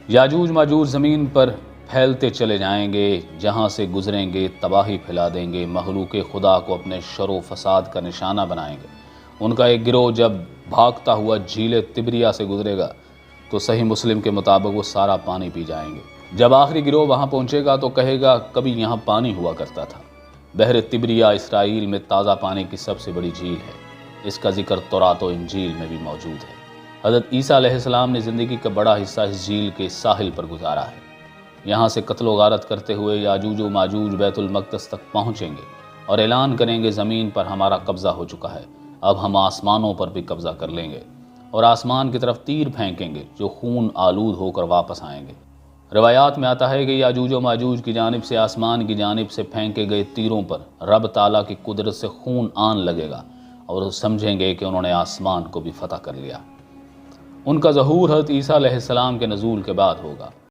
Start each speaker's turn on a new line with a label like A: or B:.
A: یاجوج ماجوج زمین پر پھیلتے چلے جائیں گے، جہاں سے گزریں گے تباہی پھیلا دیں گے، مخلوق خدا کو اپنے شر و فساد کا نشانہ بنائیں گے۔ ان کا ایک گروہ جب بھاگتا ہوا جھیل تبریہ سے گزرے گا تو صحیح مسلم کے مطابق وہ سارا پانی پی جائیں گے۔ جب آخری گروہ وہاں پہنچے گا تو کہے گا کبھی یہاں پانی ہوا کرتا تھا۔ بحر تبریہ اسرائیل میں تازہ پانی کی سب سے بڑی جھیل ہے، اس کا ذکر تورات و انجیل میں بھی موجود ہے۔ حضرت عیسیٰ علیہ السلام نے زندگی کا بڑا حصہ اس جھیل کے ساحل پر گزارا ہے۔ یہاں سے قتل و غارت کرتے ہوئے یاجوج و ماجوج بیت المقدس تک پہنچیں گے اور اعلان کریں گے زمین پر ہمارا قبضہ ہو چکا ہے، اب ہم آسمانوں پر بھی قبضہ کر لیں گے، اور آسمان کی طرف تیر پھینکیں گے جو خون آلود ہو کر واپس آئیں گے۔ روایات میں آتا ہے کہ یاجوج و ماجوج کی جانب سے آسمان کی جانب سے پھینکے گئے تیروں پر رب تعالیٰ کی قدرت سے خون آن لگے گا اور وہ سمجھیں گے کہ انہوں نے آسمان کو بھی فتح کر لیا۔ ان کا ظہور حضرت عیسیٰ علیہ السلام کے نزول کے بعد ہوگا۔